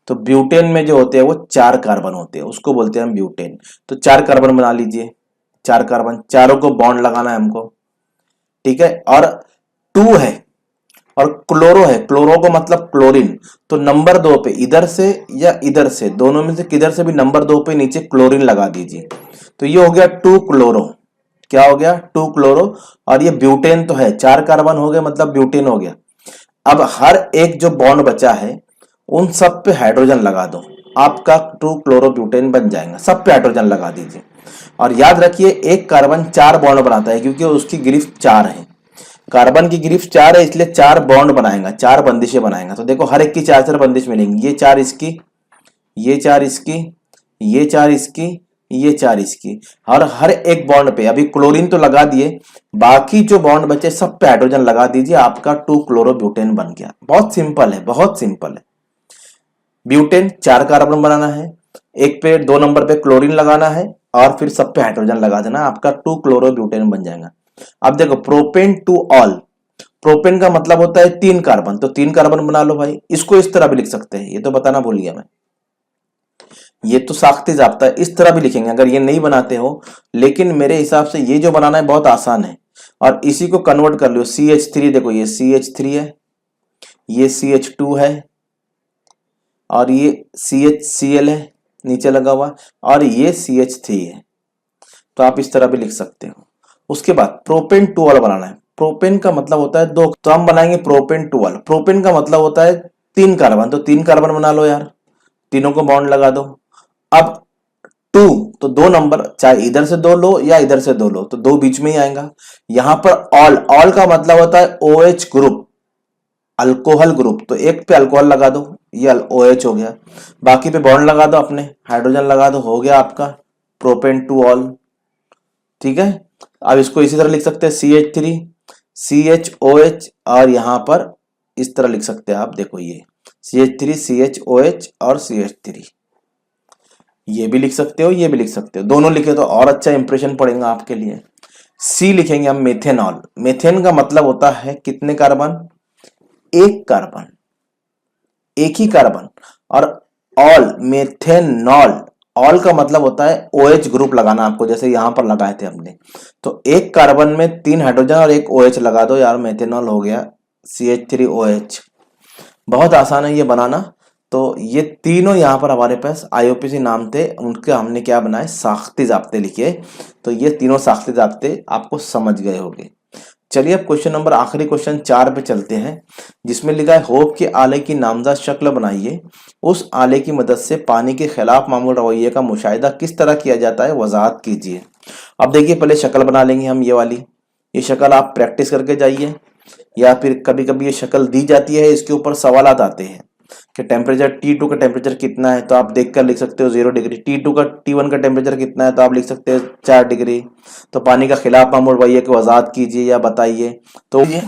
तो ब्यूटेन में जो होते हैं वो 4 कार्बन होते हैं, उसको बोलते हैं हम ब्यूटेन। तो 4 कार्बन बना लीजिए, 4 कार्बन, चारों को बॉन्ड लगाना है हमको, ठीक है। और 2 है और क्लोरो है, क्लोरो को मतलब क्लोरीन। तो नंबर 2 पे इधर से या इधर से, दोनों में से किधर से भी नंबर 2 पे नीचे क्लोरीन लगा दीजिए। तो ये हो गया 2 क्लोरो। क्या हो गया? 2 क्लोरो। और ये ब्यूटेन तो है, 4 कार्बन हो गए मतलब ब्यूटेन हो गया। अब हर एक जो बॉन्ड बचा है उन सब पे हाइड्रोजन लगा दो, आपका 2 क्लोरोब्यूटेन बन जाएगा। सब पे हाइड्रोजन लगा दीजिए और याद रखिए एक कार्बन 4 बॉन्ड बनाता है क्योंकि उसकी गिरफ्त 4 है। कार्बन की गिरफ्त 4 है इसलिए 4 बॉन्ड बनाएगा, 4 बंदिशें बनाएगा। तो देखो हर एक की 4 बंदिश मिलेंगी, ये 4 इसकी, ये 4 इसकी, ये 4 इसकी, ये 4 इसकी। और हर एक बॉन्ड पे अभी क्लोरीन तो लगा दिए, बाकी जो बॉन्ड बचे सब पे हाइड्रोजन लगा दीजिए, आपका 2 क्लोरोब्यूटेन बन गया। बहुत सिंपल है, बहुत सिंपल है। ब्यूटेन 4 कार्बन बनाना है, एक पे 2 नंबर पे क्लोरीन लगाना है और फिर सब पे हाइड्रोजन लगा देना, आपका 2 क्लोरोब्यूटेन बन जाएगा। अब देखो प्रोपेन टू ऑल, प्रोपेन का मतलब होता है 3 कार्बन, तो 3 कार्बन बना लो भाई। इसको इस तरह भी लिख सकते हैं, ये तो बताना भूल गया मैं, ये तो साख्ती जाब्ता है, इस तरह भी लिखेंगे अगर ये नहीं बनाते हो। लेकिन मेरे हिसाब से ये जो बनाना है बहुत आसान है और इसी को कन्वर्ट कर लो CH3। देखो ये CH3 है, ये CH2 है और ये CHCl है नीचे लगा हुआ, और ये CH3 है। तो आप इस तरह भी लिख सकते हो। उसके बाद प्रोपेन टू ऑल बनाना है। प्रोपेन का मतलब होता है 2, तो हम बनाएंगे प्रोपेन टू ऑल। प्रोपेन का मतलब होता है 3 कार्बन, तो 3 कार्बन बना लो यार, तीनों को बॉन्ड लगा दो। अब 2 तो 2 नंबर, चाहे इधर से 2 लो या इधर से 2 लो, तो 2 बीच में ही आएगा। यहां पर ऑल, ऑल का मतलब होता है OH ग्रुप, अल्कोहल ग्रुप। तो एक पे अल्कोहल लगा दो, ये OH हो गया, बाकी पे बॉन्ड लगा दो, अपने हाइड्रोजन लगा दो, हो गया आपका प्रोपेन टू ऑल। ठीक है। अब इसको इसी तरह लिख सकते हैं CH3 CHOH, और यहां पर इस तरह लिख सकते हैं आप, देखो ये CH3 CHOH और CH3, ये भी लिख सकते हो, ये भी लिख सकते हो। दोनों लिखे तो और अच्छा इंप्रेशन पड़ेगा आपके लिए। C लिखेंगे हम मेथेनॉल। मेथेन का मतलब होता है कितने कार्बन? 1 कार्बन, एक ही कार्बन। और ऑल, मेथेनॉल, ऑल का मतलब होता है OH ग्रुप लगाना आपको, जैसे यहां पर लगाए थे हमने। तो 1 कार्बन में 3 हाइड्रोजन और 1 OH लगा दो यार, मेथेनॉल हो गया CH3OH। बहुत आसान है ये बनाना। तो ये तीनों यहाँ पर हमारे पास IUPAC नाम थे, उनके हमने क्या बनाए? साख्ती जाब्ते लिखे। तो ये तीनों साख्ती जाब्ते आपको समझ गए होंगे। चलिए अब क्वेश्चन नंबर आखिरी क्वेश्चन 4 पे चलते हैं, जिसमें लिखा है होप के आले की नामज़द शक्ल बनाइए। उस आले की मदद से पानी के खिलाफ मामूल रवैये का मुशाहिदा किस तरह किया जाता है, वजाहत कीजिए। अब देखिए पहले शक्ल बना लेंगे हम, ये वाली, ये शक्ल आप प्रैक्टिस करके जाइए, या फिर कभी कभी ये शक्ल दी जाती है, इसके ऊपर सवालात आते हैं कि टेम्परेचर T2 का टेम्परेचर कितना है, तो आप देखकर लिख सकते हो 0 डिग्री। T1 का टेम्परेचर कितना है, तो आप लिख सकते हो 4 डिग्री। तो पानी का खिलाफ मामूल रवैये की वजाहत कीजिए या बताइए। तो ये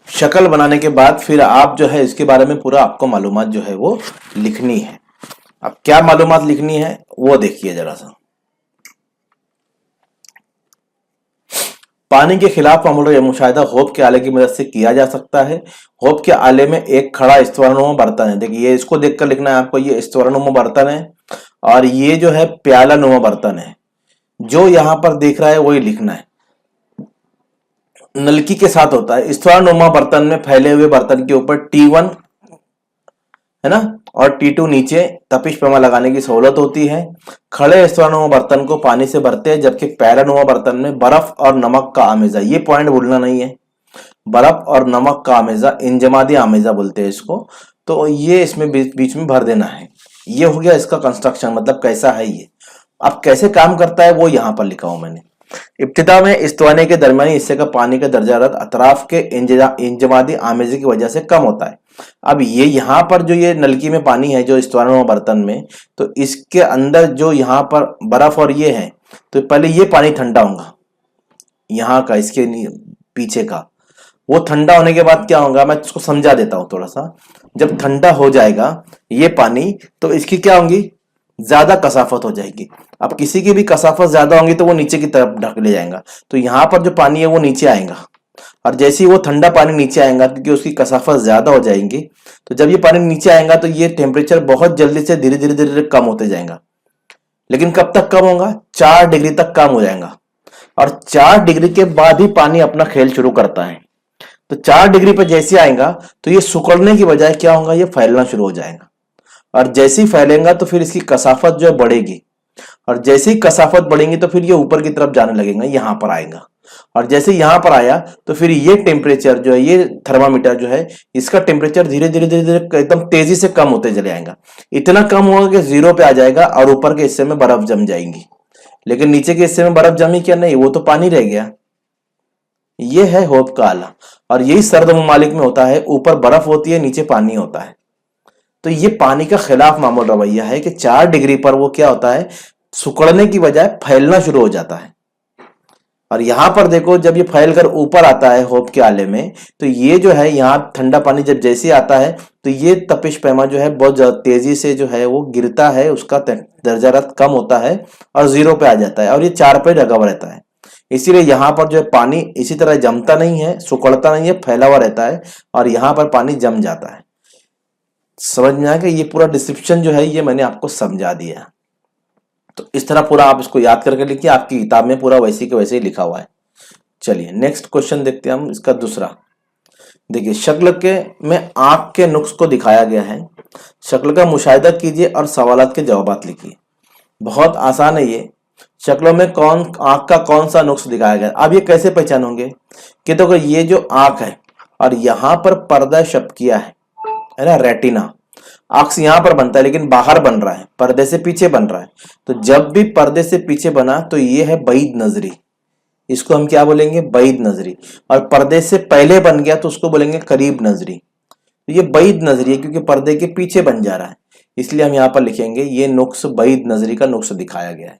शक्ल बनाने के बाद फिर आप जो है इसके बारे में पूरा आपको मालूमात जो है वो लिखनी है। अब क्या मालूमात लिखनी है वो देखिए जरा सा। पानी के खिलाफ मामूल या मुशाहिदा होप के आले की मदद से किया जा सकता है। होप के आले में एक खड़ा स्तवरनुमा बर्तन है, देखिए ये इसको देखकर लिखना है आपको, ये स्तवरनुमा बर्तन है और ये जो है प्याला नुमा बर्तन है। जो यहां पर देख रहा है वही लिखना है, नलकी के साथ होता है। स्तवरनुमा बर्तन में फैले हुए बर्तन के ऊपर T1 है ना और T2 नीचे तपिश पैमा लगाने की सहूलत होती है। खड़े स्तवरनुमा बर्तन को पानी से भरते हैं, जबकि पैरानुमा बर्तन में बर्फ और नमक का आमेजा, ये पॉइंट भूलना नहीं है, बर्फ और नमक का आमेजा, इंजमादी आमेजा बोलते हैं इसको, तो ये इसमें बीच में भर देना है। ये हो गया इसका कंस्ट्रक्शन, मतलब कैसा है ये। अब कैसे काम करता है वो यहाँ पर लिखा हूं मैंने। इब्तिदा में इस्तवाने के दरमियानी हिस्से का पानी का दर्जा हरारत अतराफ के इंजमादी आमेजे की वजह से कम होता है। अब ये यहाँ पर जो ये नलकी में पानी है जो इस्तवानुमा बर्तन में, तो इसके अंदर जो यहाँ पर बर्फ और ये है, तो पहले ये पानी ठंडा होगा यहाँ का, इसके पीछे का, वो ठंडा होने के बाद क्या होगा मैं इसको समझा देता हूँ थोड़ा सा। जब ठंडा हो जाएगा ये पानी, तो इसकी क्या होंगी, ज्यादा कसाफत हो जाएगी। अब किसी की भी कसाफत ज्यादा होंगी तो वो नीचे की तरफ ढक ले जाएगा, तो यहाँ पर जो पानी है वो नीचे आएगा, और जैसे ही वो ठंडा पानी नीचे आएगा क्योंकि उसकी कसाफत ज्यादा हो जाएगी, तो जब ये पानी नीचे आएगा तो ये टेम्परेचर बहुत जल्दी से धीरे धीरे धीरे कम होते जाएगा। लेकिन कब तक कम होगा, 4 डिग्री तक कम हो जाएगा, और 4 डिग्री के बाद ही पानी अपना खेल शुरू करता है। तो 4 डिग्री पर जैसे आएगा तो ये सुकड़ने की बजाय क्या होगा, ये फैलना शुरू हो जाएगा, और जैसे ही फैलेगा तो फिर इसकी कसाफत जो है बढ़ेगी, और जैसे ही कसाफत बढ़ेगी तो फिर ये ऊपर की तरफ जाने लगेगा, यहां पर आएगा, और जैसे यहां पर आया तो फिर ये टेम्परेचर जो है, ये थर्मामीटर जो है, इसका टेम्परेचर धीरे धीरे धीरे धीरे एकदम तेजी से कम होते चले आएगा। इतना कम होगा कि 0 पे आ जाएगा और ऊपर के हिस्से में बर्फ जम जाएंगी, लेकिन नीचे के हिस्से में बर्फ जमी क्या, नहीं, वो तो पानी रह गया। ये है होप का आला, और यही सर्द ममालिक में होता है, ऊपर बर्फ होती है नीचे पानी होता है। तो ये पानी का खिलाफ मामूल रवैया है कि 4 डिग्री पर वो क्या होता है, सुकड़ने की बजाय फैलना शुरू हो जाता है। और यहां पर देखो जब ये फैल कर ऊपर आता है होप के आले में, तो ये जो है यहाँ ठंडा पानी जब जैसे आता है तो ये तपिश पैमा जो है बहुत तेजी से जो है वो गिरता है, उसका दर्जा हरारत कम होता है और 0 पे आ जाता है, और ये 4 पे लगा हुआ रहता है। इसीलिए यहाँ पर जो है पानी इसी तरह जमता नहीं है, सुकड़ता नहीं है, फैला हुआ रहता है, और यहाँ पर पानी जम जाता है। समझ में आया कि ये पूरा डिस्क्रिप्शन जो है ये मैंने आपको समझा दिया। तो इस तरह पूरा आप इसको याद करके लिखिए, आपकी किताब में पूरा वैसे के वैसे ही लिखा हुआ है। चलिए नेक्स्ट क्वेश्चन देखते हैं हम, इसका दूसरा। देखिए शक्ल के में आंख के नुक्स को दिखाया गया है, शक्ल का मुशाहिदा कीजिए और सवालात के जवाबात लिखिए। बहुत आसान है ये। शक्लों में आंख का कौन सा नुक्स दिखाया गया, अब ये कैसे पहचानोगे कि देखो ये जो आंख है और यहाँ पर पर्दा शबकिया है ना, रेटिना, अक्स यहां पर बनता है लेकिन बाहर बन रहा है, पर्दे से पीछे बन रहा है। तो जब भी पर्दे से पीछे बना तो ये है बईद नजरी, इसको हम क्या बोलेंगे, बईद नजरी। और पर्दे से पहले बन गया तो उसको बोलेंगे करीब नजरी। तो ये बईद नजरी है क्योंकि पर्दे के पीछे बन जा रहा है, इसलिए हम यहाँ पर लिखेंगे ये नुक्स बईद नजरी का नुक्स दिखाया गया है।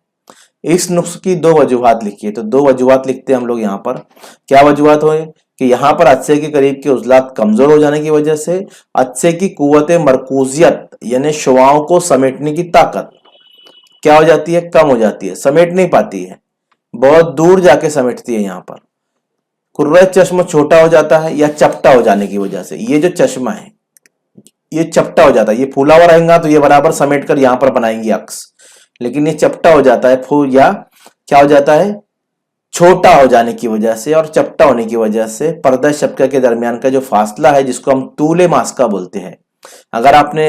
इस नुक्स की 2 वजूहात लिखिए, तो 2 वजूहात लिखते हैं हम लोग यहाँ पर। क्या वजूहात हुए कि यहाँ पर अच्छे के करीब के उजलात कमजोर हो जाने की वजह से अच्छे की कुव्वत मरकूजियत यानी शुआओं को समेटने की ताकत क्या हो जाती है, कम हो जाती है, समेट नहीं पाती है, बहुत दूर जाके समेटती है। यहाँ पर कुर्रा चश्मा छोटा हो जाता है या चपटा हो जाने की वजह से, ये जो चश्मा है ये चपटा हो जाता है, ये फूला हुआ रहेगा तो ये बराबर समेट कर यहाँ पर बनाएंगे अक्स, लेकिन ये चपटा हो जाता है फूल, या क्या हो जाता है, छोटा हो जाने की वजह से और चपटा होने की वजह से पर्दा शबका के दरमियान का जो फासला है जिसको हम तूले मास्का बोलते हैं। अगर आपने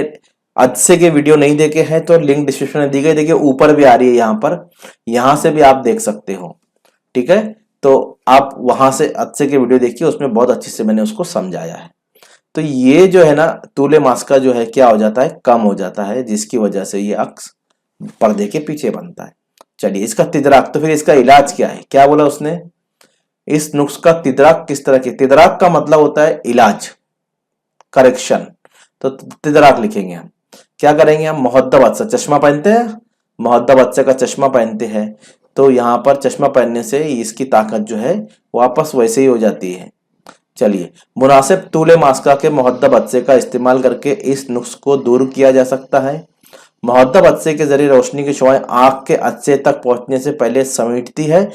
अच्छे के वीडियो नहीं देखे हैं तो लिंक डिस्क्रिप्शन में दी गई, देखिए ऊपर भी आ रही है यहाँ पर, यहां से भी आप देख सकते हो। ठीक है, तो आप वहां से अच्छे के वीडियो देखिए, उसमें बहुत अच्छे से मैंने उसको समझाया है। तो ये जो है ना तूले मास का जो है क्या हो जाता है, कम हो जाता है, जिसकी वजह से ये अक्स पर्दे के पीछे बनता है। चलिए इसका तिदराक, तो फिर इसका इलाज क्या है, क्या बोला उसने, इस नुक्स का तिदराक किस तरह की, तिदराक का मतलब होता है इलाज, करेक्शन। तो तिदराक लिखेंगे हम, क्या करेंगे हम, मुहद्दब अदसा, चश्मा पहनते हैं, मुहद्दब अदसे का चश्मा पहनते हैं, तो यहाँ पर चश्मा पहनने से इसकी ताकत जो है वापस वैसे ही हो जाती है। चलिए, मुनासिब तूले मास्का के मुहद्दब अदसे का इस्तेमाल करके इस नुक्स को दूर किया जा सकता है। मुहद्दब अदसे के जरिए रोशनी की शुआएं आंख के अदसे तक पहुंचने से पहले समेटती है,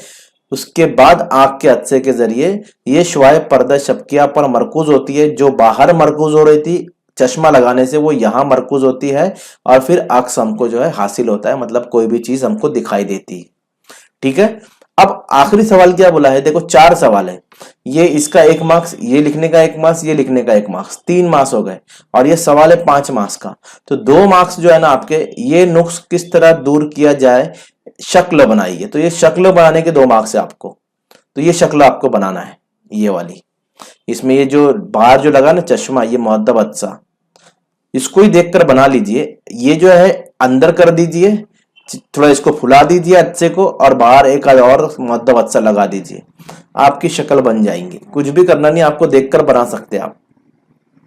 उसके बाद आंख के अदसे के जरिए ये शुआएं पर्दा शबकिया पर मरकूज होती है, जो बाहर मरकूज हो रही थी चश्मा लगाने से वो यहाँ मरकूज होती है, और फिर अक्स हमको जो है हासिल होता है, मतलब कोई भी चीज हमको दिखाई देती है। ठीक है, अब आखिरी सवाल क्या बोला है, देखो 4 सवाल है, ये इसका 1 मार्क्स, ये लिखने का 1 मार्क्स, ये लिखने का 1 मार्क्स, 3 मार्क्स हो गए, और ये सवाल है 5 मार्क्स का। तो 2 मार्क्स जो है ना आपके, ये नुक्स किस तरह दूर किया जाए, शक्ल बनाइए, तो ये शक्ल बनाने के 2 मार्क्स है आपको, तो ये शक्ल आपको बनाना है, ये वाली, इसमें ये जो बाहर जो लगा ना चश्मा, ये मुहद्दब अदसा, इसको ही देखकर बना लीजिए, ये जो है अंदर कर दीजिए, थोड़ा इसको फुला दीजिए अच्छे को, और बाहर एक और मुहद्दब अदसा लगा दीजिए, आपकी शक्ल बन जाएंगी। कुछ भी करना नहीं, आपको देखकर बना सकते हैं आप।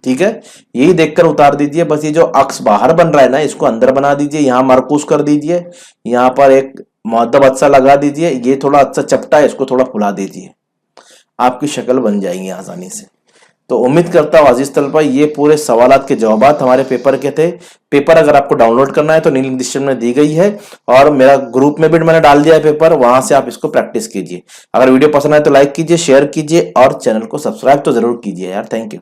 ठीक है, यही देखकर उतार दीजिए, बस ये जो अक्स बाहर बन रहा है ना, इसको अंदर बना दीजिए, यहां मरकूज कर दीजिए, यहाँ पर एक मुहद्दब अदसा लगा दीजिए, ये थोड़ा अच्छा चपटा है, इसको थोड़ा फुला दीजिए, आपकी शक्ल बन जाएंगी आसानी से। तो उम्मीद करता हूँ अजीज तलबा ये पूरे सवालात के जवाबात हमारे पेपर के थे। पेपर अगर आपको डाउनलोड करना है तो नीचे डिस्क्रिप्शन में दी गई है, और मेरा ग्रुप में भी मैंने डाल दिया है पेपर, वहां से आप इसको प्रैक्टिस कीजिए। अगर वीडियो पसंद आए तो लाइक कीजिए, शेयर कीजिए, और चैनल को सब्सक्राइब तो जरूर कीजिए यार। Thank you.